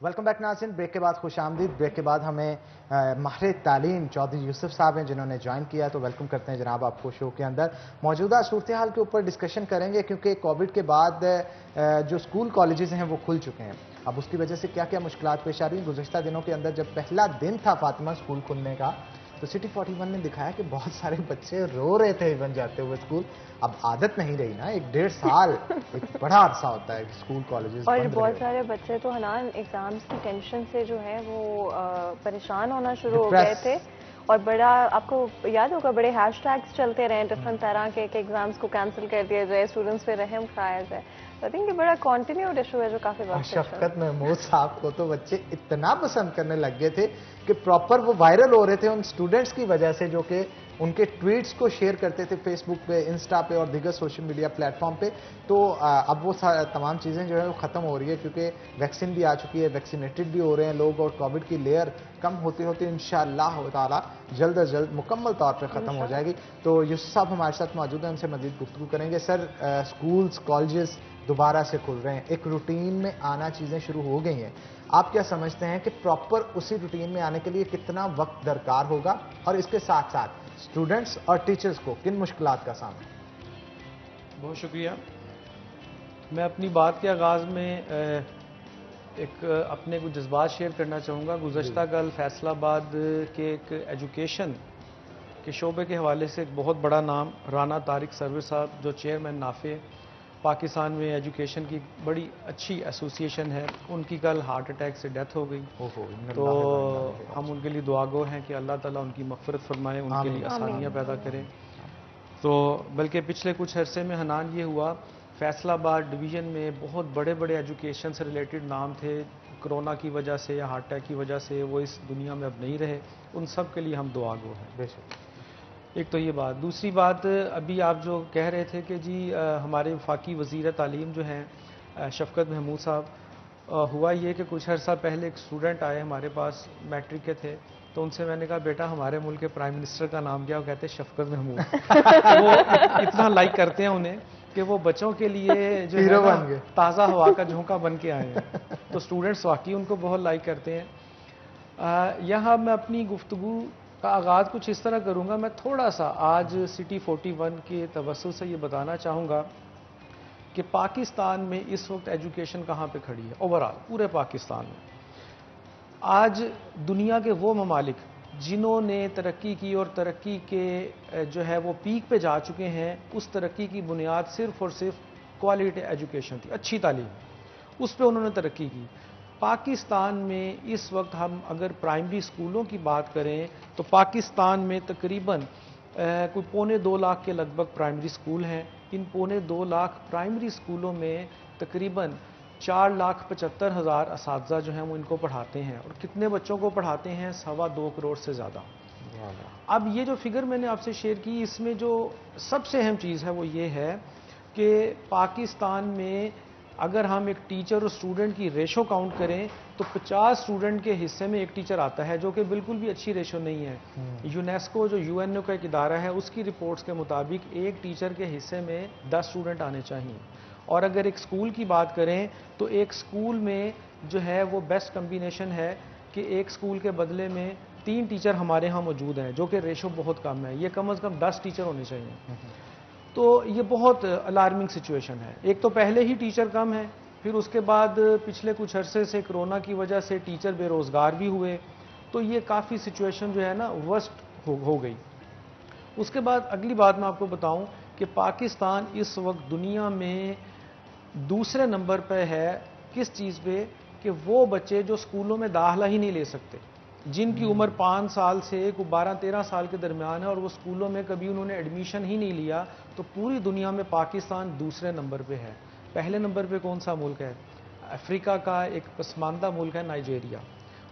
Welcome back ناظرین. Break کے بعد خوش آمدید. بریک کے بعد ہمیں ماہر تعلیم چودھری یوسف صاحب ہیں جنہوں نے جوائن کیا, تو ویلکم کرتے ہیں جناب آپ کو شو کے اندر. موجودہ صورتحال کے اوپر ڈسکشن کریں گے کیونکہ کووڈ کے بعد جو اسکول کالجز ہیں وہ کھل چکے ہیں. اب اس کی وجہ سے کیا کیا مشکلات پیش آ رہی ہیں. گزشتہ دنوں کے اندر جب پہلا دن تھا فاطمہ اسکول کھلنے کا, تو سٹی 41 نے دکھایا کہ بہت سارے بچے رو رہے تھے ایون جاتے ہوئے اسکول. اب عادت نہیں رہی نا, 1.5 سال ایک بڑا عرصہ ہوتا ہے اسکول کالجز اور بہت سارے بچے تو حنان ایگزامز کی ٹینشن سے جو ہے وہ پریشان ہونا شروع ہو گئے تھے. اور بڑا آپ کو یاد ہوگا بڑے ہیش ٹیگس چلتے رہے ڈفرنٹ طرح کے کہ ایگزامز کو کینسل کر دیا جائے, اسٹوڈنٹس پہ رحم کھایا جائے. تو یہ بڑا کنٹینیوڈ ایشو ہے جو کافی وقت سے. شفقت محمود صاحب کو تو بچے اتنا پسند کرنے لگ گئے تھے کہ پراپر وہ وائرل ہو رہے تھے ان اسٹوڈنٹس کی وجہ سے, جو کہ ان کے ٹویٹس کو شیئر کرتے تھے فیس بک پہ, انسٹا پہ اور دیگر سوشل میڈیا پلیٹ فارم پہ. تو اب وہ تمام چیزیں جو ہے وہ ختم ہو رہی ہے کیونکہ ویکسین بھی آ چکی ہے, ویکسینیٹڈ بھی ہو رہے ہیں لوگ, اور کووڈ کی لیئر کم ہوتے ہوتے انشاءاللہ تعالی جلد از جلد مکمل طور پہ ختم ہو جائے گی. تو یوسف صاحب ہمارے ساتھ موجود ہیں, ان سے مزید گفتگو کریں گے. سر, اسکولز کالجز دوبارہ سے کھل رہے ہیں, ایک روٹین میں آنا چیزیں شروع ہو گئی ہیں. آپ کیا سمجھتے ہیں کہ پراپر اسی روٹین میں آنے کے لیے کتنا وقت درکار ہوگا, اور اس کے ساتھ ساتھ اسٹوڈنٹس اور ٹیچرز کو کن مشکلات کا سامنا؟ بہت شکریہ. میں اپنی بات کے آغاز میں ایک اپنے کچھ جذبات شیئر کرنا چاہوں گا. گزشتہ کل فیصل آباد کے ایک ایجوکیشن کے شعبے کے حوالے سے ایک بہت بڑا نام رانا طارق سرور صاحب, جو چیئرمین نافع پاکستان میں ایجوکیشن کی بڑی اچھی ایسوسیشن ہے, ان کی کل ہارٹ اٹیک سے ڈیتھ ہو گئی. تو ہم ان کے لیے دعا گو ہیں کہ اللہ تعالیٰ ان کی مغفرت فرمائے, ان کے لیے آسانیاں پیدا کریں. تو بلکہ پچھلے کچھ عرصے میں حنان یہ ہوا, فیصل آباد ڈویژن میں بہت بڑے بڑے ایجوکیشن سے ریلیٹڈ نام تھے, کرونا کی وجہ سے یا ہارٹ اٹیک کی وجہ سے وہ اس دنیا میں اب نہیں رہے. ان سب کے لیے ہم دعا گو ہیں. بے شک. ایک تو یہ بات. دوسری بات, ابھی آپ جو کہہ رہے تھے کہ جی ہمارے وفاقی وزیر تعلیم جو ہیں شفقت محمود صاحب, ہوا یہ کہ کچھ عرصہ پہلے ایک اسٹوڈنٹ آئے ہمارے پاس, میٹرک کے تھے. تو ان سے میں نے کہا بیٹا ہمارے ملک کے پرائم منسٹر کا نام کیا؟ وہ کہتے ہیں شفقت محمود. وہ اتنا لائک کرتے ہیں انہیں کہ وہ بچوں کے لیے جو ہے تازہ ہوا کا جھونکا بن کے آئے ہیں. تو اسٹوڈنٹس واقعی ان کو بہت لائک کرتے ہیں. یہاں میں اپنی گفتگو کا آغاز کچھ اس طرح کروں گا. میں تھوڑا سا آج سٹی 41 کے توسط سے یہ بتانا چاہوں گا کہ پاکستان میں اس وقت ایجوکیشن کہاں پہ کھڑی ہے اوورال پورے پاکستان میں. آج دنیا کے وہ ممالک جنہوں نے ترقی کی اور ترقی کے جو ہے وہ پیک پہ جا چکے ہیں, اس ترقی کی بنیاد صرف اور صرف کوالٹی ایجوکیشن تھی, اچھی تعلیم, اس پہ انہوں نے ترقی کی. پاکستان میں اس وقت ہم اگر پرائمری اسکولوں کی بات کریں تو پاکستان میں تقریباً کوئی 2.25 لاکھ کے لگ بھگ پرائمری اسکول ہیں. ان 2.25 لاکھ پرائمری اسکولوں میں تقریباً 4,75,000 اساتذہ جو ہیں وہ ان کو پڑھاتے ہیں. اور کتنے بچوں کو پڑھاتے ہیں؟ 2.25 کروڑ سے زیادہ. اب یہ جو فگر میں نے آپ سے شیئر کی, اس میں جو سب سے اہم چیز ہے وہ یہ ہے کہ پاکستان میں اگر ہم ایک ٹیچر اور اسٹوڈنٹ کی ریشو کاؤنٹ کریں تو 50 اسٹوڈنٹ کے حصے میں ایک ٹیچر آتا ہے, جو کہ بالکل بھی اچھی ریشو نہیں ہے. یونیسکو جو UN کا ایک ادارہ ہے, اس کی رپورٹس کے مطابق ایک ٹیچر کے حصے میں 10 اسٹوڈنٹ آنے چاہیے. اور اگر ایک اسکول کی بات کریں تو ایک اسکول میں جو ہے وہ بیسٹ کمبینیشن ہے کہ ایک اسکول کے بدلے میں 3 ٹیچر ہمارے ہاں موجود ہیں, جو کہ ریشو بہت کم ہے. یہ کم از کم 10 ٹیچر ہونے چاہیے. تو یہ بہت الارمنگ سچویشن ہے. ایک تو پہلے ہی ٹیچر کم ہے, پھر اس کے بعد پچھلے کچھ عرصے سے کرونا کی وجہ سے ٹیچر بے روزگار بھی ہوئے. تو یہ کافی سچویشن جو ہے نا ورسٹ ہو گئی. اس کے بعد اگلی بات میں آپ کو بتاؤں کہ پاکستان اس وقت دنیا میں دوسرے نمبر پہ ہے کس چیز پہ, کہ وہ بچے جو اسکولوں میں داخلہ ہی نہیں لے سکتے, جن کی عمر 5 سال سے 12-13 سال کے درمیان ہے, اور وہ اسکولوں میں کبھی انہوں نے ایڈمیشن ہی نہیں لیا. تو پوری دنیا میں پاکستان دوسرے نمبر پہ ہے. پہلے نمبر پہ کون سا ملک ہے؟ افریقہ کا ایک پسماندہ ملک ہے نائجیریا.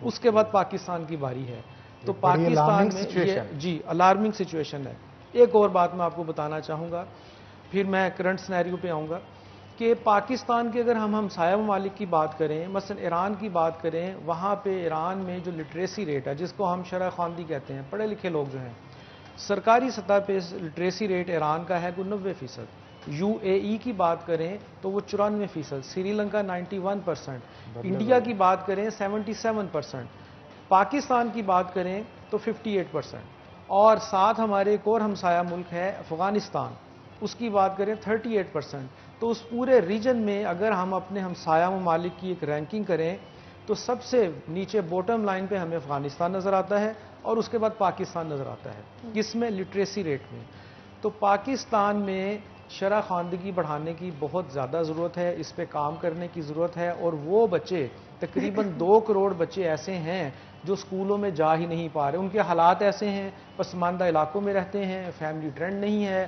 اس کے بعد پاکستان کی باری ہے. تو پاکستان میں جی الارمنگ سچویشن ہے. ایک اور بات میں آپ کو بتانا چاہوں گا, پھر میں کرنٹ سینیریو پہ آؤں گا, کہ پاکستان کے اگر ہم ہمسایہ ممالک کی بات کریں, مثلا ایران کی بات کریں, وہاں پہ ایران میں جو لٹریسی ریٹ ہے, جس کو ہم شرح خواندی کہتے ہیں, پڑھے لکھے لوگ جو ہیں, سرکاری سطح پہ لٹریسی ریٹ ایران کا ہے کوئی 90%. UAE کی بات کریں تو وہ 94%، سری لنکا 91%، انڈیا کی بات کریں 77%، پاکستان کی بات کریں تو 58%، اور ساتھ ہمارے ایک اور ہمسایہ ملک ہے افغانستان، اس کی بات کریں 38%۔ تو اس پورے ریجن میں اگر ہم اپنے ہمسایہ ممالک کی ایک رینکنگ کریں تو سب سے نیچے بوٹم لائن پہ ہمیں افغانستان نظر آتا ہے، اور اس کے بعد پاکستان نظر آتا ہے، کس میں؟ لٹریسی ریٹ میں۔ تو پاکستان میں شرح خواندگی بڑھانے کی بہت زیادہ ضرورت ہے، اس پہ کام کرنے کی ضرورت ہے، اور وہ بچے تقریباً 2 کروڑ بچے ایسے ہیں جو اسکولوں میں جا ہی نہیں پا رہے، ان کے حالات ایسے ہیں، پسماندہ علاقوں میں رہتے ہیں، فیملی ٹرینڈ نہیں ہے،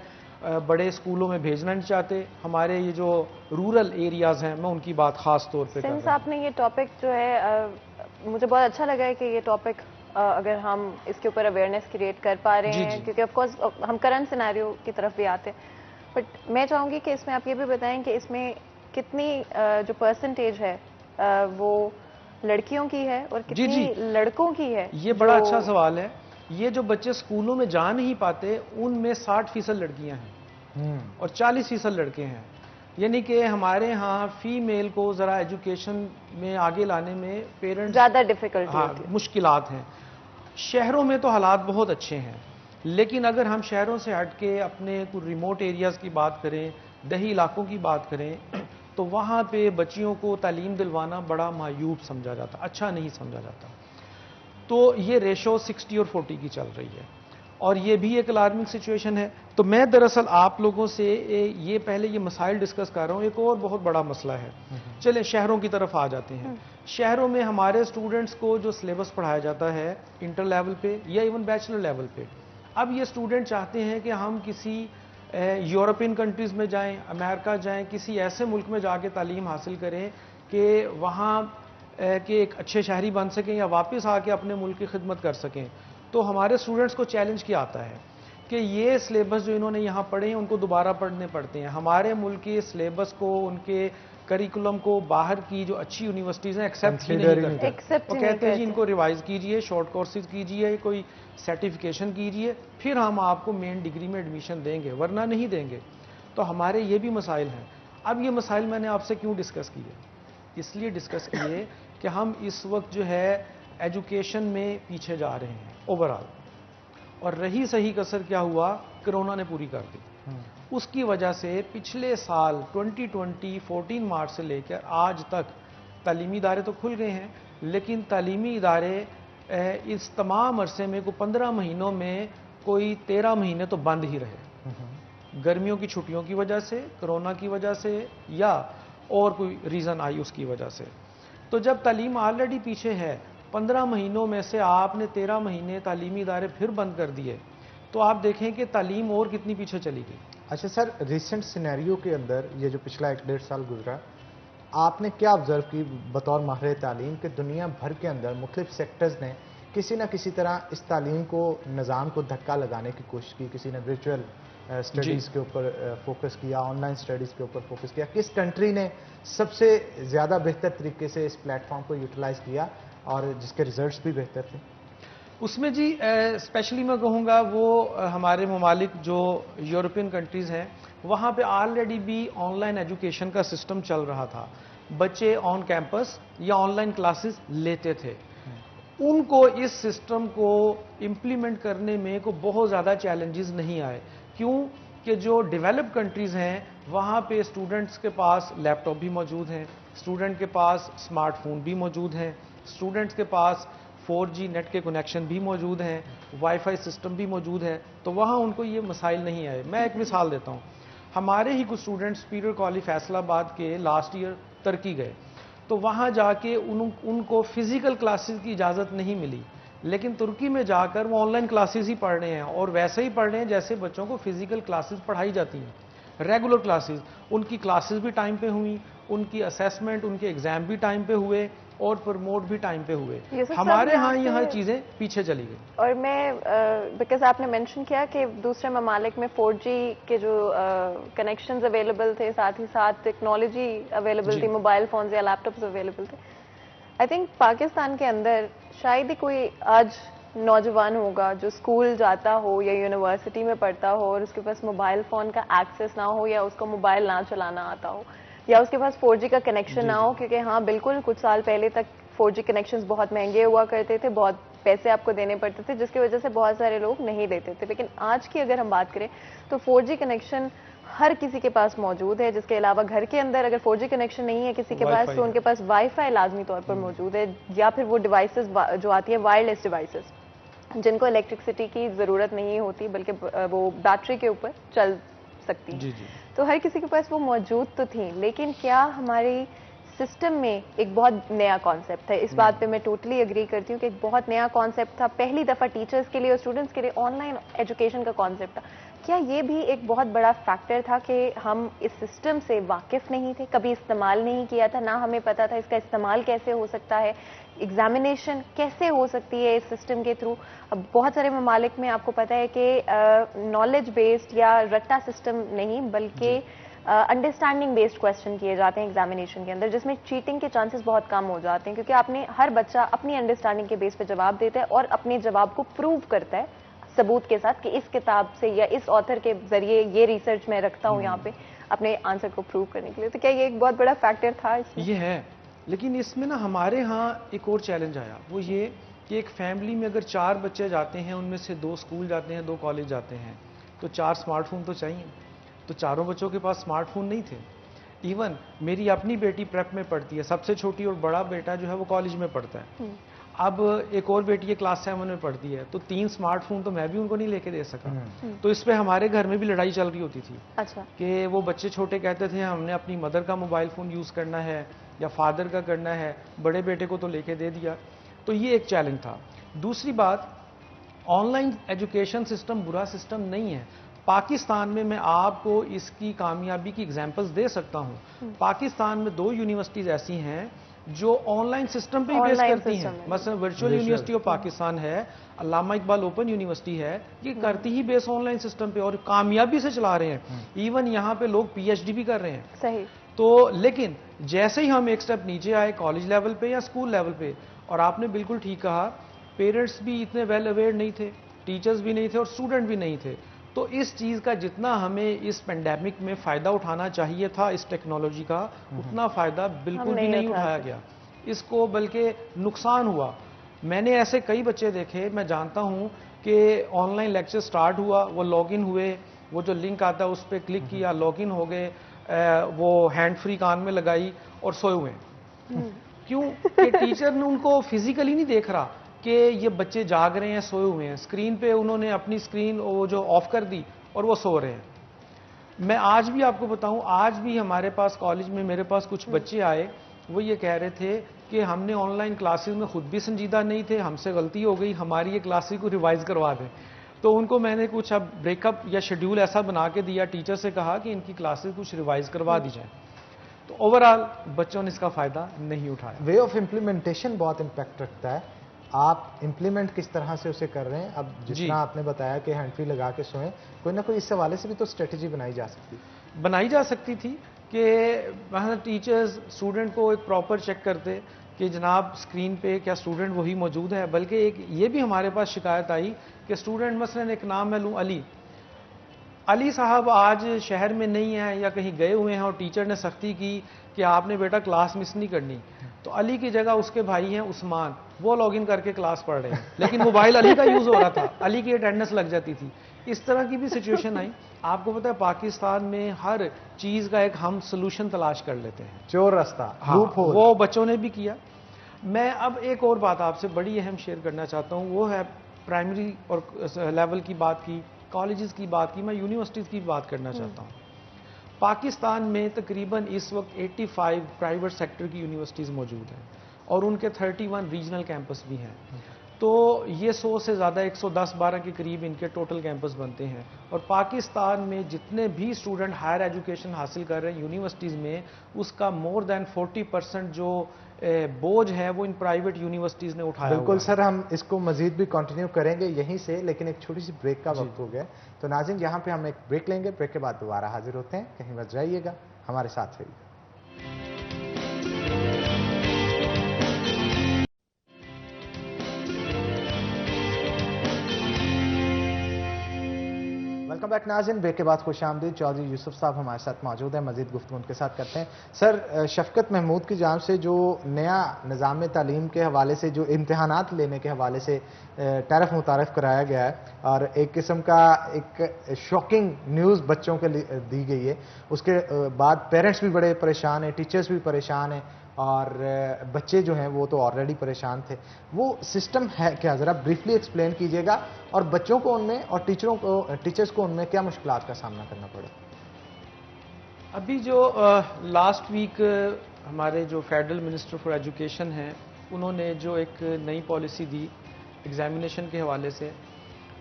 بڑے اسکولوں میں بھیجنا نہیں چاہتے۔ ہمارے یہ جو رورل ایریاز ہیں، میں ان کی بات خاص طور پہ کر رہا ہوں۔ سنس آپ نے یہ ٹاپک جو ہے مجھے بہت اچھا لگا ہے کہ یہ ٹاپک اگر ہم اس کے اوپر اویئرنیس کریٹ کر پا رہے ہیں، کیونکہ آف کورس ہم کرنٹ سینیریو کی طرف بھی آتے ہیں، بٹ میں چاہوں گی کہ اس میں آپ یہ بھی بتائیں کہ اس میں کتنی جو پرسنٹیج ہے وہ لڑکیوں کی ہے اور کتنی لڑکوں کی ہے؟ یہ بڑا اچھا سوال ہے۔ یہ جو بچے اسکولوں میں جا نہیں پاتے ان میں 60% لڑکیاں ہیں اور 40% لڑکے ہیں، یعنی کہ ہمارے ہاں فیمیل کو ذرا ایجوکیشن میں آگے لانے میں پیرنٹس زیادہ ڈیفیکلٹی ہوتی ہے، مشکلات ہیں۔ شہروں میں تو حالات بہت اچھے ہیں، لیکن اگر ہم شہروں سے ہٹ کے اپنے کچھ ریموٹ ایریاز کی بات کریں، دیہی علاقوں کی بات کریں، تو وہاں پہ بچیوں کو تعلیم دلوانا بڑا معیوب سمجھا جاتا، اچھا نہیں سمجھا جاتا۔ تو یہ ریشو 60 اور 40 کی چل رہی ہے، اور یہ بھی ایک الارمنگ سچویشن ہے۔ تو میں دراصل آپ لوگوں سے یہ پہلے یہ مسائل ڈسکس کر رہا ہوں، ایک اور بہت بڑا مسئلہ ہے۔ چلیں شہروں کی طرف آ جاتے ہیں۔ شہروں میں ہمارے اسٹوڈنٹس کو جو سلیبس پڑھایا جاتا ہے انٹر لیول پہ یا ایون بیچلر لیول پہ، اب یہ اسٹوڈنٹ چاہتے ہیں کہ ہم کسی یورپین کنٹریز میں جائیں، امریکہ جائیں، کسی ایسے ملک میں جا کے تعلیم حاصل کریں کہ وہاں کہ ایک اچھے شہری بن سکیں یا واپس آ کے اپنے ملک کی خدمت کر سکیں۔ تو ہمارے اسٹوڈنٹس کو چیلنج کیا آتا ہے کہ یہ سلیبس جو انہوں نے یہاں پڑھے ہیں ان کو دوبارہ پڑھنے پڑتے ہیں۔ ہمارے ملک کے سلیبس کو، ان کے کریکولم کو باہر کی جو اچھی یونیورسٹیز ہیں ایکسیپٹ ہی نہیں کرتے، وہ کہتے ہیں جی ان کو ریوائز کیجئے، شارٹ کورسز کیجئے، کوئی سرٹیفیکیشن کیجئے، پھر ہم آپ کو مین ڈگری میں ایڈمیشن دیں گے، ورنہ نہیں دیں گے۔ تو ہمارے یہ بھی مسائل ہیں۔ اب یہ مسائل میں نے آپ سے کیوں ڈسکس کیے؟ اس لیے ڈسکس کیے کہ ہم اس وقت جو ہے ایجوکیشن میں پیچھے جا رہے ہیں اوورآل، اور رہی صحیح کسر کیا ہوا؟ کرونا نے پوری کر دی۔ اس کی وجہ سے پچھلے سال 2020 14 مارچ سے لے کر آج تک تعلیمی ادارے تو کھل گئے ہیں، لیکن تعلیمی ادارے اس تمام عرصے میں کوئی 15 مہینوں میں کوئی 13 مہینے تو بند ہی رہے، گرمیوں کی چھٹیوں کی وجہ سے، کرونا کی وجہ سے، یا اور کوئی ریزن آئی اس کی وجہ سے۔ تو جب تعلیم آلریڈی پیچھے ہے، 15 مہینوں میں سے آپ نے 13 مہینے تعلیمی ادارے پھر بند کر دیے، تو آپ دیکھیں کہ تعلیم اور کتنی پیچھے چلی گئی۔ اچھا سر، ریسنٹ سینیریو کے اندر یہ جو پچھلا 1-1.5 سال گزرا، آپ نے کیا آبزرو کی بطور ماہر تعلیم کہ دنیا بھر کے اندر مختلف سیکٹرز نے کسی نہ کسی طرح اس تعلیم کو، نظام کو دھکا لگانے کی کوشش کی؟ کسی نے ورچوئل اسٹڈیز کے اوپر فوکس کیا، آن لائن اسٹڈیز کے اوپر فوکس کیا۔ کس کنٹری نے سب سے زیادہ بہتر طریقے سے اس پلیٹ فارم کو یوٹیلائز کیا اور جس کے ریزلٹس بھی بہتر تھے؟ اس میں جی اسپیشلی میں کہوں گا وہ ہمارے ممالک جو یورپین کنٹریز ہیں، وہاں پہ آلریڈی بھی آن لائن ایجوکیشن کا سسٹم چل رہا تھا، بچے آن کیمپس یا آن لائن کلاسز لیتے تھے۔ ان کو اس سسٹم کو امپلیمنٹ کرنے میں کو بہت زیادہ چیلنجز نہیں آئے۔ کیوں کہ جو ڈیولپ کنٹریز ہیں وہاں پہ اسٹوڈنٹس کے پاس لیپ ٹاپ بھی موجود ہیں، اسٹوڈنٹ کے پاس اسمارٹ فون بھی موجود ہیں، اسٹوڈنٹس کے پاس 4G نیٹ کے کنیکشن بھی موجود ہیں، وائی فائی سسٹم بھی موجود ہے، تو وہاں ان کو یہ مسائل نہیں آئے۔ میں ایک مثال دیتا ہوں، ہمارے ہی کچھ اسٹوڈنٹس پیٹر کالج فیصل آباد کے لاسٹ ایئر ترکی گئے، تو وہاں جا کے ان کو فزیکل کلاسز کی اجازت نہیں ملی، لیکن ترکی میں جا کر وہ آن لائن کلاسز ہی پڑھ رہے ہیں، اور ویسے ہی پڑھ رہے ہیں جیسے بچوں کو فزیکل کلاسز پڑھائی جاتی ہیں، ریگولر کلاسز۔ ان کی کلاسز بھی ٹائم پہ ہوئیں، ان کی اسیسمنٹ، ان کے ایگزام بھی ٹائم پہ ہوئے، اور پروموٹ بھی ٹائم پہ ہوئے۔ ہمارے ہاں یہاں چیزیں پیچھے چلی گئی۔ اور میں بیکاز آپ نے مینشن کیا کہ دوسرے ممالک میں 4G کے جو کنیکشنز اویلیبل تھے، ساتھ ہی ساتھ ٹیکنالوجی اویلیبل تھی، موبائل فونز یا لیپ ٹاپس اویلیبل تھے، آئی تھنک پاکستان کے اندر شاید ہی کوئی آج نوجوان ہوگا جو اسکول جاتا ہو یا یونیورسٹی میں پڑھتا ہو اور اس کے پاس موبائل فون کا ایکسیس نہ ہو یا اس کو موبائل نہ چلانا آتا ہو یا اس کے پاس 4G کا کنیکشن نہ ہو, کیونکہ ہاں بالکل کچھ سال پہلے تک 4G کنیکشنز بہت مہنگے ہوا کرتے تھے, بہت پیسے آپ کو دینے پڑتے تھے, جس کی وجہ سے بہت سارے لوگ نہیں لیتے تھے. لیکن آج کی اگر ہم بات کریں تو 4G کنیکشن ہر کسی کے پاس موجود ہے, جس کے علاوہ گھر کے اندر اگر 4G کنیکشن نہیں ہے کسی کے پاس تو ان کے پاس وائی فائی لازمی طور پر موجود ہے, یا پھر وہ ڈیوائسز جو آتی ہیں وائرلیس ڈیوائسز جن کو الیکٹرکسٹی کی ضرورت نہیں ہوتی بلکہ وہ بیٹری کے اوپر چل سکتی ہیں. تو ہر کسی کے پاس وہ موجود تو تھیں, لیکن کیا ہماری سسٹم میں ایک بہت نیا کانسیپٹ ہے, اس بات پہ میں ٹوٹلی اگری کرتی ہوں کہ ایک بہت نیا کانسیپٹ تھا, پہلی دفعہ ٹیچرز کے لیے اور اسٹوڈنٹس کے لیے آن لائن ایجوکیشن کا کانسیپٹ تھا. کیا یہ بھی ایک بہت بڑا فیکٹر تھا کہ ہم اس سسٹم سے واقف نہیں تھے, کبھی استعمال نہیں کیا تھا, نہ ہمیں پتا تھا اس کا استعمال کیسے ہو سکتا ہے, ایگزامینیشن کیسے ہو سکتی ہے اس سسٹم کے تھرو. اب بہت سارے ممالک میں آپ کو پتا ہے کہ نالج بیسڈ یا رٹا سسٹم نہیں بلکہ انڈرسٹینڈنگ بیسڈ کویشچن کیے جاتے ہیں ایگزامینیشن کے اندر, جس میں چیٹنگ کے چانسز بہت کم ہو جاتے ہیں, کیونکہ آپ نے ہر بچہ اپنی انڈرسٹینڈنگ کے بیس پہ جواب دیتا ہے اور اپنے جواب کو پروو کرتا ہے ثبوت کے ساتھ کہ اس کتاب سے یا اس آتھر کے ذریعے یہ ریسرچ میں رکھتا ہوں یہاں پہ اپنے آنسر کو پروو کرنے کے لیے. تو کیا یہ ایک بہت بڑا فیکٹر تھا اس میں؟ یہ ہے, لیکن اس میں نا ہمارے ہاں ایک اور چیلنج آیا, وہ یہ کہ ایک فیملی میں اگر 4 بچے جاتے ہیں, ان میں سے 2 اسکول جاتے ہیں, 2 کالج جاتے ہیں, تو 4 اسمارٹ فون تو چاہیے. تو چاروں بچوں کے پاس اسمارٹ فون نہیں تھے. ایون میری اپنی بیٹی پریپ میں پڑھتی ہے, سب سے چھوٹی, اور بڑا بیٹا جو ہے وہ کالج میں پڑھتا ہے. اب ایک اور بیٹی ہے کلاس 7 میں پڑھتی ہے, تو 3 اسمارٹ فون تو میں بھی ان کو نہیں لے کے دے سکا. تو اس پہ ہمارے گھر میں بھی لڑائی چل رہی ہوتی تھی. اچھا. کہ وہ بچے چھوٹے کہتے تھے ہم نے اپنی مدر کا موبائل فون یوز کرنا ہے یا فادر کا کرنا ہے, بڑے بیٹے کو تو لے کے دے دیا. تو یہ ایک چیلنج تھا. دوسری بات, آن لائن ایجوکیشن سسٹم برا سسٹم نہیں ہے. پاکستان میں آپ کو اس کی کامیابی کی ایگزامپلز دے سکتا ہوں. پاکستان میں 2 یونیورسٹیز ایسی ہیں جو آن لائن سسٹم پہ ہی بیس کرتی ہیں. مثلا ورچوئل یونیورسٹی آف پاکستان ہے, علامہ اقبال اوپن یونیورسٹی ہے, یہ کرتی ہی بیس آن لائن سسٹم پہ اور کامیابی سے چلا رہے ہیں. ایون یہاں پہ لوگ PhD بھی کر رہے ہیں. صحیح. تو لیکن جیسے ہی ہم ایک سٹیپ نیچے آئے کالج لیول پہ یا اسکول لیول پہ, اور آپ نے بالکل ٹھیک کہا, پیرنٹس بھی اتنے ویل اویئر نہیں تھے, ٹیچرز بھی نہیں تھے اور اسٹوڈنٹ بھی نہیں تھے. تو اس چیز کا جتنا ہمیں اس پینڈیمک میں فائدہ اٹھانا چاہیے تھا اس ٹیکنالوجی کا, اتنا فائدہ بالکل بھی نہیں اٹھایا گیا. اس کو بلکہ نقصان ہوا. میں نے ایسے کئی بچے دیکھے, میں جانتا ہوں کہ آن لائن لیکچر سٹارٹ ہوا, وہ لاگ ان ہوئے, وہ جو لنک آتا ہے اس پہ کلک کیا, لاگ ان ہو گئے, وہ ہینڈ فری کان میں لگائی اور سوئے ہوئے ہیں. کیوں کہ ٹیچر نے ان کو فزیکلی نہیں دیکھ رہا کہ یہ بچے جاگ رہے ہیں, سوئے ہوئے ہیں. اسکرین پہ انہوں نے اپنی اسکرین وہ جو آف کر دی اور وہ سو رہے ہیں. میں آج بھی آپ کو بتاؤں, آج بھی ہمارے پاس کالج میں میرے پاس کچھ بچے آئے, وہ یہ کہہ رہے تھے کہ ہم نے آن لائن کلاسز میں خود بھی سنجیدہ نہیں تھے, ہم سے غلطی ہو گئی, ہماری یہ کلاسز کو ریوائز کروا دیں. تو ان کو میں نے کچھ اب بریک اپ یا شیڈیول ایسا بنا کے دیا, ٹیچر سے کہا کہ ان کی کلاسز کچھ ریوائز کروا دی جائیں. تو اوورآل بچوں نے اس کا فائدہ نہیں اٹھایا. وے آف امپلیمنٹیشن بہت امپیکٹ رکھتا ہے, آپ امپلیمنٹ کس طرح سے اسے کر رہے ہیں. اب جتنا آپ نے بتایا کہ ہینڈ فری لگا کے سوئیں, کوئی نہ کوئی اس حوالے سے بھی تو اسٹریٹجی بنائی جا سکتی تھی کہ ٹیچرز اسٹوڈنٹ کو ایک پراپر چیک کرتے کہ جناب اسکرین پہ کیا اسٹوڈنٹ وہی موجود ہے. بلکہ ایک یہ بھی ہمارے پاس شکایت آئی کہ اسٹوڈنٹ مثلاً ایک نام میں لوں علی صاحب آج شہر میں نہیں ہیں یا کہیں گئے ہوئے ہیں, اور ٹیچر نے سختی کی کہ آپ نے بیٹا کلاس مس نہیں کرنی. تو علی کی جگہ اس کے بھائی ہیں عثمان, وہ لاگ ان کر کے کلاس پڑھ رہے ہیں, لیکن موبائل علی کا یوز ہو رہا تھا, علی کی اٹینڈنس لگ جاتی تھی. اس طرح کی بھی سچویشن آئی. آپ کو پتا ہے پاکستان میں ہر چیز کا ایک ہم سلوشن تلاش کر لیتے ہیں, چور راستہ, وہ بچوں نے بھی کیا. میں اب ایک اور بات آپ سے بڑی اہم شیئر کرنا چاہتا ہوں, وہ ہے پرائمری اور لیول کی بات کی, کالجز کی بات کی, میں یونیورسٹیز کی بات کرنا چاہتا ہوں. پاکستان میں تقریباً اس وقت 85 پرائیویٹ سیکٹر کی یونیورسٹیز موجود ہیں اور ان کے 31 ریجنل کیمپس بھی ہیں. تو یہ 100 سے زیادہ 110-12 کے قریب ان کے ٹوٹل کیمپس بنتے ہیں. اور پاکستان میں جتنے بھی اسٹوڈنٹ ہائر ایجوکیشن حاصل کر رہے ہیں یونیورسٹیز میں, اس کا مور دین 40% جو بوجھ ہے وہ ان پرائیویٹ یونیورسٹیز نے اٹھایا. بالکل سر, ہم اس کو مزید بھی کنٹینیو کریں گے یہیں سے, لیکن ایک چھوٹی سی بریک کا وقت ہو گیا. تو ناظرین یہاں پہ ہم ایک بریک لیں گے, بریک کے بعد دوبارہ حاضر ہوتے ہیں. کہیں مت جائیے گا, ہمارے ساتھ رہیے. ویلکم بیک ناظرین، بریک کے بعد خوش آمدید. چودھری یوسف صاحب ہمارے ساتھ موجود ہیں، مزید گفتگو ان کے ساتھ کرتے ہیں. سر، شفقت محمود کی جانب سے جو نیا نظام تعلیم کے حوالے سے جو امتحانات لینے کے حوالے سے ٹیرف متعارف کرایا گیا ہے اور ایک قسم کا ایک شاکنگ نیوز بچوں کے لیے دی گئی ہے، اس کے بعد پیرنٹس بھی بڑے پریشان ہیں، ٹیچرز بھی پریشان ہیں اور بچے جو ہیں وہ تو آلریڈی پریشان تھے. وہ سسٹم ہے کیا؟ ذرا بریفلی ایکسپلین کیجیے گا، اور بچوں کو ان میں اور ٹیچرز کو ان میں کیا مشکلات کا سامنا کرنا پڑے. ابھی جو لاسٹ ویک ہمارے جو فیڈرل منسٹر فار ایجوکیشن ہیں، انہوں نے جو ایک نئی پالیسی دی ایگزامینیشن کے حوالے سے،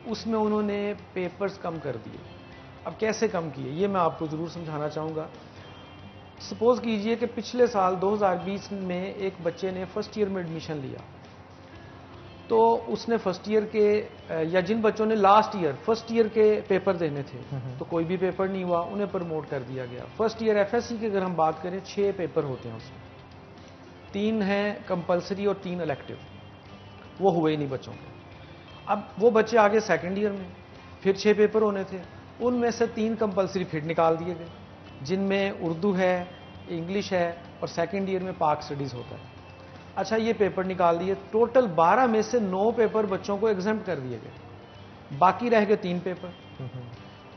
اس میں انہوں نے پیپرز کم کر دیے. اب کیسے کم کیے یہ میں آپ کو ضرور سمجھانا چاہوں گا. سپوز کیجئے کہ پچھلے سال 2020 میں ایک بچے نے فرسٹ ایئر میں ایڈمیشن لیا، تو اس نے فرسٹ ایئر کے یا جن بچوں نے لاسٹ ایئر فرسٹ ایئر کے پیپر دینے تھے تو کوئی بھی پیپر نہیں ہوا، انہیں پروموٹ کر دیا گیا. First year F S C کی اگر ہم بات کریں 6 پیپر ہوتے ہیں، اس میں 3 ہیں کمپلسری اور 3 الیکٹیو، وہ ہوئے ہی نہیں بچوں کے. اب وہ بچے آگے سیکنڈ ایئر میں پھر 6 پیپر ہونے تھے، ان میں سے 3 کمپلسری پھر نکال دیے گئے، جن میں اردو ہے، انگلش ہے اور سیکنڈ ایئر میں پاک اسٹڈیز ہوتا ہے. اچھا، یہ پیپر نکال دیے، ٹوٹل 12 میں سے 9 پیپر بچوں کو ایگزمپٹ کر دیے گئے، باقی رہ گئے 3 پیپر.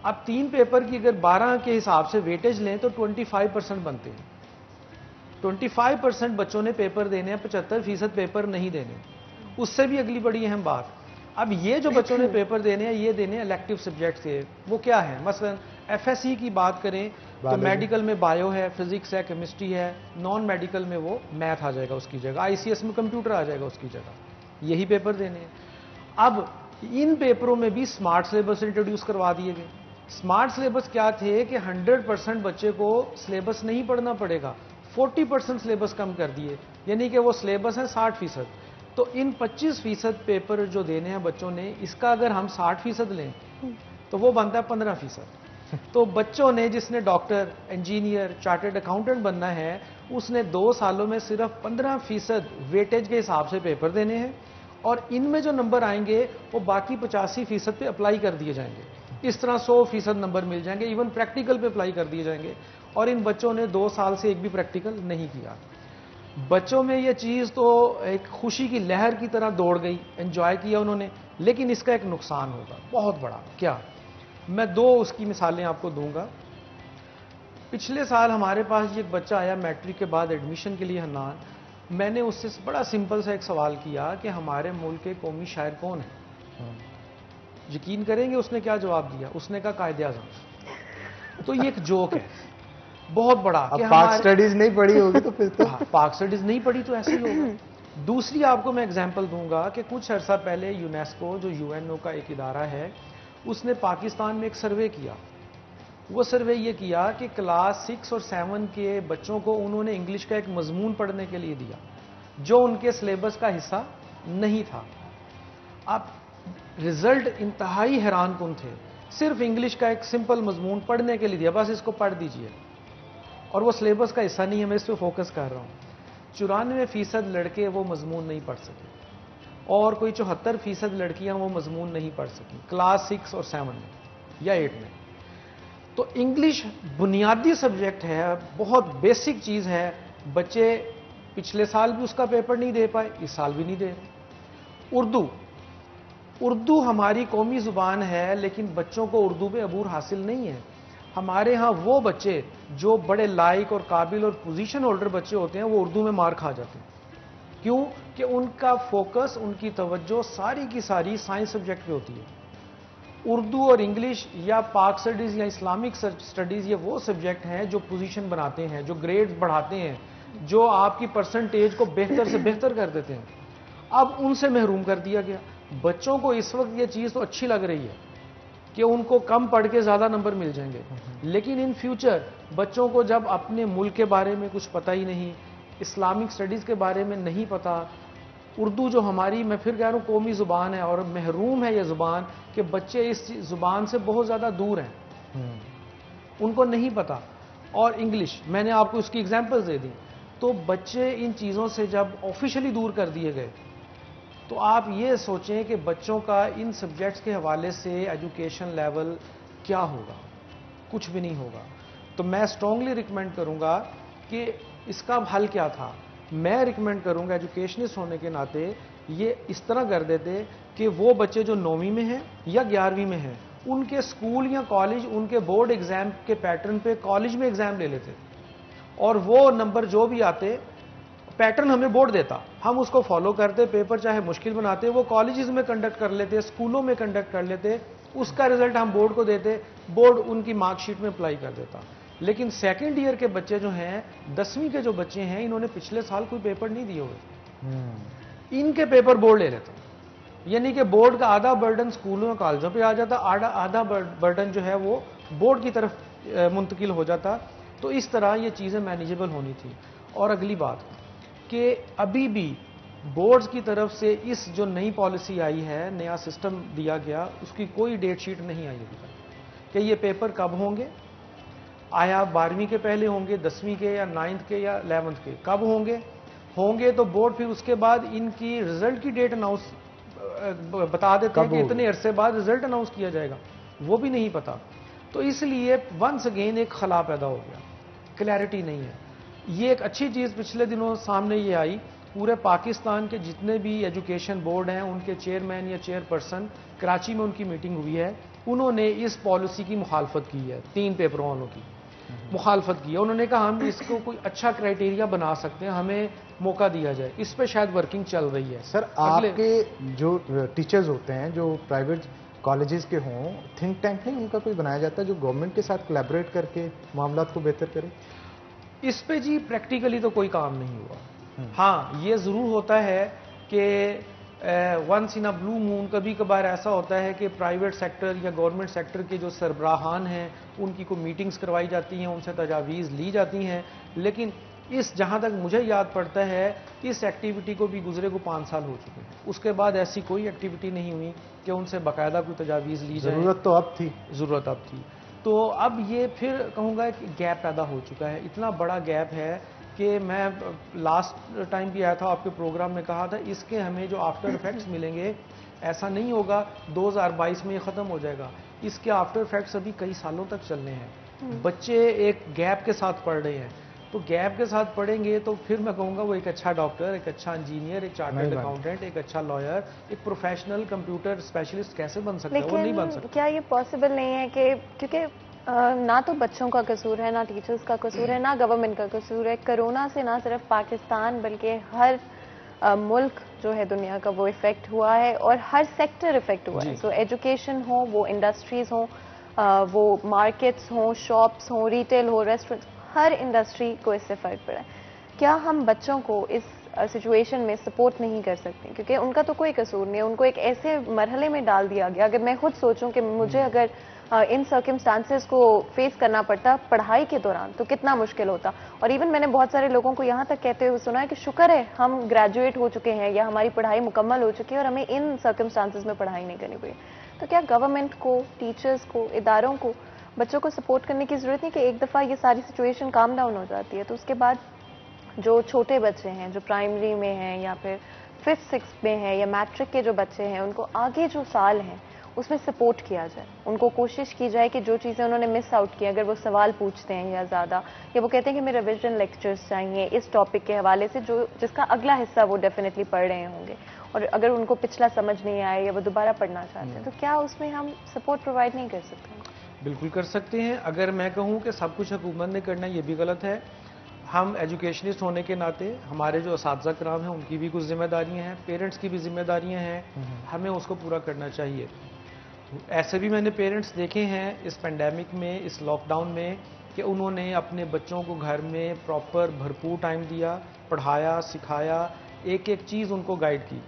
اب 3 پیپر کی اگر 12 کے حساب سے ویٹیج لیں تو 25% بنتے ہیں. 25% بچوں نے پیپر دینے ہیں، 75% پیپر نہیں دینے. اس سے بھی اگلی بڑی اہم بات، اب یہ جو بچوں نے پیپر دینے ہیں یہ دینے ہیں الیکٹیو سبجیکٹ سے. وہ کیا ہے؟ مثلا ایف ایس سی کی بات کریں تو میڈیکل میں بایو ہے، فزکس ہے، کیمسٹری ہے. نان میڈیکل میں وہ میتھ آ جائے گا اس کی جگہ، آئی سی ایس میں کمپیوٹر آ جائے گا اس کی جگہ. یہی پیپر دینے ہیں. اب ان پیپروں میں بھی سمارٹ سلیبس انٹروڈیوس کروا دیے گئے. سمارٹ سلیبس کیا تھے کہ 100% بچے کو سلیبس نہیں پڑھنا پڑے گا، 40% سلیبس کم کر دیے، یعنی کہ وہ سلیبس ہے 60%. تو ان 25% پیپر جو دینے ہیں بچوں نے، اس کا اگر ہم 60% لیں تو وہ بنتا ہے 15%. تو بچوں نے جس نے ڈاکٹر، انجینئر، چارٹرڈ اکاؤنٹنٹ بننا ہے، اس نے 2 سالوں میں صرف 15% ویٹیج کے حساب سے پیپر دینے ہیں، اور ان میں جو نمبر آئیں گے وہ باقی 85% پہ اپلائی کر دیے جائیں گے. اس طرح 100% نمبر مل جائیں گے، ایون پریکٹیکل پہ اپلائی کر دیے جائیں گے. اور ان بچوں نے 2 سال سے ایک بھی پریکٹیکل نہیں کیا. بچوں میں یہ چیز تو ایک خوشی کی لہر کی طرح دوڑ گئی، انجوائے کیا انہوں نے، لیکن اس کا ایک نقصان ہوگا بہت بڑا. کیا؟ میں 2 اس کی مثالیں آپ کو دوں گا. پچھلے سال ہمارے پاس ایک بچہ آیا میٹرک کے بعد ایڈمیشن کے لیے حنان. میں نے اس سے بڑا سمپل سا ایک سوال کیا کہ ہمارے ملک کے قومی شاعر کون ہیں؟ یقین کریں گے اس نے کیا جواب دیا؟ اس نے کہا قائد اعظم. تو یہ ایک جوک ہے بہت بڑا کہ پاک سٹڈیز نہیں پڑھی ہوگی تو پھر تو پاک سٹڈیز نہیں پڑھی تو ایسے ہی ہوگا. دوسری آپ کو میں اگزامپل دوں گا کہ کچھ عرصہ پہلے یونیسکو جو یو این او کا ایک ادارہ ہے، اس نے پاکستان میں ایک سروے کیا. وہ سروے یہ کیا کہ کلاس 6 اور 7 کے بچوں کو انہوں نے انگلش کا ایک مضمون پڑھنے کے لیے دیا جو ان کے سلیبس کا حصہ نہیں تھا. اب رزلٹ انتہائی حیران کن تھے. صرف انگلش کا ایک سمپل مضمون پڑھنے کے لیے دیا، بس اس کو پڑھ دیجئے، اور وہ سلیبس کا حصہ نہیں ہے. میں اس پہ فوکس کر رہا ہوں. 94% لڑکے وہ مضمون نہیں پڑھ سکے، اور کوئی 74% لڑکیاں وہ مضمون نہیں پڑھ سکیں کلاس 6 اور 7 میں یا 8 میں. تو انگلش بنیادی سبجیکٹ ہے، بہت بیسک چیز ہے. بچے پچھلے سال بھی اس کا پیپر نہیں دے پائے، اس سال بھی نہیں دے رہے. اردو ہماری قومی زبان ہے، لیکن بچوں کو اردو پہ عبور حاصل نہیں ہے. ہمارے ہاں وہ بچے جو بڑے لائق اور قابل اور پوزیشن ہولڈر بچے ہوتے ہیں وہ اردو میں مار کھا جاتے ہیں. کیوں؟ کہ ان کا فوکس، ان کی توجہ ساری کی ساری سائنس سبجیکٹ پہ ہوتی ہے. اردو اور انگلش یا پاک سٹڈیز یا اسلامک سٹڈیز یہ وہ سبجیکٹ ہیں جو پوزیشن بناتے ہیں، جو گریڈز بڑھاتے ہیں، جو آپ کی پرسنٹیج کو بہتر سے بہتر کر دیتے ہیں. اب ان سے محروم کر دیا گیا. بچوں کو اس وقت یہ چیز تو اچھی لگ رہی ہے کہ ان کو کم پڑھ کے زیادہ نمبر مل جائیں گے، لیکن ان فیوچر بچوں کو جب اپنے ملک کے بارے میں کچھ پتہ ہی نہیں، اسلامک سٹڈیز کے بارے میں نہیں پتہ، اردو جو ہماری، میں پھر کہہ رہا ہوں، قومی زبان ہے اور محروم ہے یہ زبان کہ بچے اس زبان سے بہت زیادہ دور ہیں، ان کو نہیں پتا. اور انگلش میں نے آپ کو اس کی ایگزامپل دے دی. تو بچے ان چیزوں سے جب آفیشلی دور کر دیے گئے تو آپ یہ سوچیں کہ بچوں کا ان سبجیکٹس کے حوالے سے ایجوکیشن لیول کیا ہوگا؟ کچھ بھی نہیں ہوگا. تو میں اسٹرانگلی ریکمینڈ کروں گا کہ اس کا حل کیا تھا. میں ریکمینڈ کروں گا ایجوکیشنسٹ ہونے کے ناطے یہ اس طرح کر دیتے کہ وہ بچے جو 9ویں میں ہیں یا 11ویں میں ہیں ان کے اسکول یا کالج ان کے بورڈ ایگزام کے پیٹرن پہ کالج میں ایگزام لے لیتے, اور وہ نمبر جو بھی آتے پیٹرن ہمیں بورڈ دیتا, ہم اس کو فالو کرتے, پیپر چاہے مشکل بناتے, وہ کالجز میں کنڈکٹ کر لیتے, اسکولوں میں کنڈکٹ کر لیتے, اس کا رزلٹ ہم بورڈ کو دیتے, بورڈ ان کی مارک شیٹ میں اپلائی کر دیتا. لیکن سیکنڈ ایئر کے بچے جو ہیں 10ویں کے جو بچے ہیں انہوں نے پچھلے سال کوئی پیپر نہیں دیے ہوئے, ان کے پیپر بورڈ لے لیتا. یعنی کہ بورڈ کا آدھا برڈن اسکولوں اور کالجوں پہ آ جاتا, آدھا برڈن جو ہے وہ بورڈ کی طرف منتقل ہو جاتا. تو اس طرح یہ چیزیں مینیجیبل ہونی تھی. اور اگلی بات کہ ابھی بھی بورڈز کی طرف سے اس جو نئی پالیسی آئی ہے, نیا سسٹم دیا گیا, اس کی کوئی ڈیٹ شیٹ نہیں آئی ابھی تک کہ یہ پیپر کب ہوں گے. آیا 12ویں کے پہلے ہوں گے, 10ویں کے یا 9th کے یا 11th کے, کب ہوں گے تو بورڈ پھر اس کے بعد ان کی رزلٹ کی ڈیٹ اناؤنس بتا دیتے ہیں کہ اتنے عرصے بعد رزلٹ اناؤنس کیا جائے گا, وہ بھی نہیں پتا. تو اس لیے ونس اگین ایک خلا پیدا ہو گیا, کلیئرٹی نہیں ہے. یہ ایک اچھی چیز پچھلے دنوں سامنے یہ آئی, پورے پاکستان کے جتنے بھی ایجوکیشن بورڈ ہیں ان کے چیئرمین یا چیئر پرسن, کراچی میں ان کی میٹنگ ہوئی ہے, انہوں نے اس پالیسی کی مخالفت کی ہے, 3 پیپروں والوں کی مخالفت کی ہے. انہوں نے کہا ہم اس کو کوئی اچھا کرائٹیریا بنا سکتے ہیں, ہمیں موقع دیا جائے. اس پہ شاید ورکنگ چل رہی ہے. سر آپ کے جو ٹیچرز ہوتے ہیں جو پرائیویٹ کالجز کے ہوں, تھنک ٹینک نہیں ان کا کوئی بنایا جاتا ہے جو گورنمنٹ کے ساتھ کولیبریٹ کر کے معاملات کو بہتر کرے؟ اس پہ جی پریکٹیکلی تو کوئی کام نہیں ہوا. ہاں یہ ضرور ہوتا ہے کہ ونس ان اے بلو مون کبھی کبھار ایسا ہوتا ہے کہ پرائیویٹ سیکٹر یا گورنمنٹ سیکٹر کے جو سربراہان ہیں ان کی کوئی میٹنگز کروائی جاتی ہیں, ان سے تجاویز لی جاتی ہیں. لیکن جہاں تک مجھے یاد پڑتا ہے اس ایکٹیویٹی کو بھی گزرے کو 5 سال ہو چکے ہیں. اس کے بعد ایسی کوئی ایکٹیویٹی نہیں ہوئی کہ ان سے باقاعدہ کوئی تجاویز لی جائے. ضرورت اب تھی. تو اب یہ پھر کہوں گا کہ گیپ پیدا ہو چکا ہے, اتنا بڑا گیپ ہے کہ میں لاسٹ ٹائم بھی آیا تھا آپ کے پروگرام میں کہا تھا اس کے ہمیں جو آفٹر افیکٹس ملیں گے ایسا نہیں ہوگا 2022 میں یہ ختم ہو جائے گا. اس کے آفٹر افیکٹس ابھی کئی سالوں تک چلنے ہیں. بچے ایک گیپ کے ساتھ پڑھ رہے ہیں, تو گیپ کے ساتھ پڑھیں گے تو پھر میں کہوں گا وہ ایک اچھا ڈاکٹر, ایک اچھا انجینئر, ایک چارٹرڈ اکاؤنٹنٹ, ایک اچھا لائر, ایک پروفیشنل کمپیوٹر اسپیشلسٹ کیسے بن سکتا ہے؟ وہ نہیں بن سکتا. کیا یہ پاسبل نہیں ہے کہ کیونکہ نہ تو بچوں کا قصور ہے, نہ ٹیچرز کا قصور ہے, نہ گورنمنٹ کا قصور ہے. کرونا سے نہ صرف پاکستان بلکہ ہر ملک جو ہے دنیا کا وہ افیکٹ ہوا ہے, اور ہر سیکٹر افیکٹ ہوا ہے. سو ایجوکیشن ہو, وہ انڈسٹریز ہوں, وہ مارکیٹس ہوں, شاپس ہوں, ریٹیل ہو, ریسٹورینٹس, ہر انڈسٹری کو اس سے فرق پڑا ہے. کیا ہم بچوں کو اس سچویشن میں سپورٹ نہیں کر سکتے؟ کیونکہ ان کا تو کوئی قصور نہیں ہے, ان کو ایک ایسے مرحلے میں ڈال دیا گیا. اگر میں خود سوچوں کہ مجھے اگر ان سرکمسٹانسز کو فیس کرنا پڑتا پڑھائی کے دوران تو کتنا مشکل ہوتا. اور ایون میں نے بہت سارے لوگوں کو یہاں تک کہتے ہوئے سنا ہے کہ شکر ہے ہم گریجویٹ ہو چکے ہیں یا ہماری پڑھائی مکمل ہو چکی ہے اور ہمیں ان سرکمسٹانسز میں پڑھائی نہیں کرنی پڑی. تو کیا گورنمنٹ کو, ٹیچرز کو, اداروں کو بچوں کو سپورٹ کرنے کی ضرورت نہیں کہ ایک دفعہ یہ ساری سچویشن کام ڈاؤن ہو جاتی ہے تو اس کے بعد جو چھوٹے بچے ہیں جو پرائمری میں ہیں یا پھر 5th 6th میں ہیں یا میٹرک کے جو بچے ہیں ان کو آگے جو سال ہیں اس میں سپورٹ کیا جائے, ان کو کوشش کی جائے کہ جو چیزیں انہوں نے مس آؤٹ کی, اگر وہ سوال پوچھتے ہیں یا زیادہ, یا وہ کہتے ہیں کہ ہمیں ریویژن لیکچرز چاہیے اس ٹاپک کے حوالے سے جس کا اگلا حصہ وہ ڈیفینیٹلی پڑھ رہے ہوں گے, اور اگر ان کو پچھلا سمجھ نہیں آئے یا وہ دوبارہ پڑھنا چاہتے ہیں تو کیا اس میں ہم سپورٹ پرووائڈ نہیں کر سکتے؟ بالکل کر سکتے ہیں. اگر میں کہوں کہ سب کچھ حکومت نے کرنا یہ بھی غلط ہے. ہم ایجوکیشنسٹ ہونے کے ناطے ہمارے جو اساتذہ کرام ہیں ان کی بھی کچھ ذمہ داریاں ہیں, پیرنٹس کی بھی ذمہ داریاں ہیں, ہمیں اس کو پورا کرنا چاہیے. ایسے بھی میں نے پیرنٹس دیکھے ہیں اس پینڈیمک میں, اس لاک ڈاؤن میں, کہ انہوں نے اپنے بچوں کو گھر میں پراپر بھرپور ٹائم دیا, پڑھایا, سکھایا, ایک ایک چیز ان کو گائیڈ کی.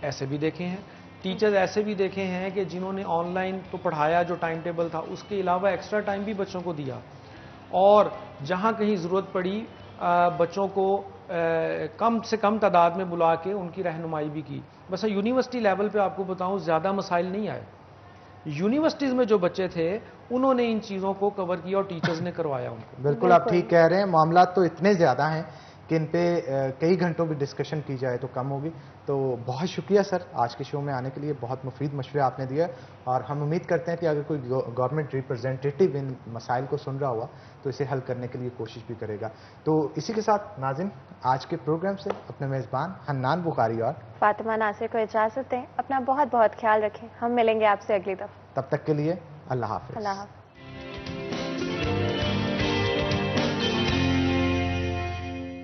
ایسے بھی دیکھے ہیں. ٹیچرز ایسے بھی دیکھے ہیں کہ جنہوں نے آن لائن تو پڑھایا جو ٹائم ٹیبل تھا, اس کے علاوہ ایکسٹرا ٹائم بھی بچوں کو دیا, اور جہاں کہیں ضرورت پڑی بچوں کو کم سے کم تعداد میں بلا کے ان کی رہنمائی بھی کی. بس یونیورسٹی لیول پہ آپ کو بتاؤں زیادہ مسائل نہیں آئے. یونیورسٹیز میں جو بچے تھے انہوں نے ان چیزوں کو کور کیا اور ٹیچرز نے کروایا ان کو. بالکل آپ ٹھیک کہہ رہے ہیں. معاملات تو اتنے زیادہ ہیں کہ کہ ان پہ کئی گھنٹوں بھی ڈسکشن کی جائے تو کم ہوگی. تو بہت شکریہ سر آج کے شو میں آنے کے لیے, بہت مفید مشورے آپ نے دیا, اور ہم امید کرتے ہیں کہ اگر کوئی گورنمنٹ ریپرزینٹیٹیو ان مسائل کو سن رہا ہوا تو اسے حل کرنے کے لیے کوشش بھی کرے گا. تو اسی کے ساتھ ناظرین آج کے پروگرام سے اپنے میزبان حنان بخاری اور فاطمہ ناصر کو اجازت دیں. اپنا بہت بہت خیال رکھیں. ہم ملیں گے آپ سے اگلی دفعہ. تب تک کے لیے اللہ حافظ. اللہ حافظ.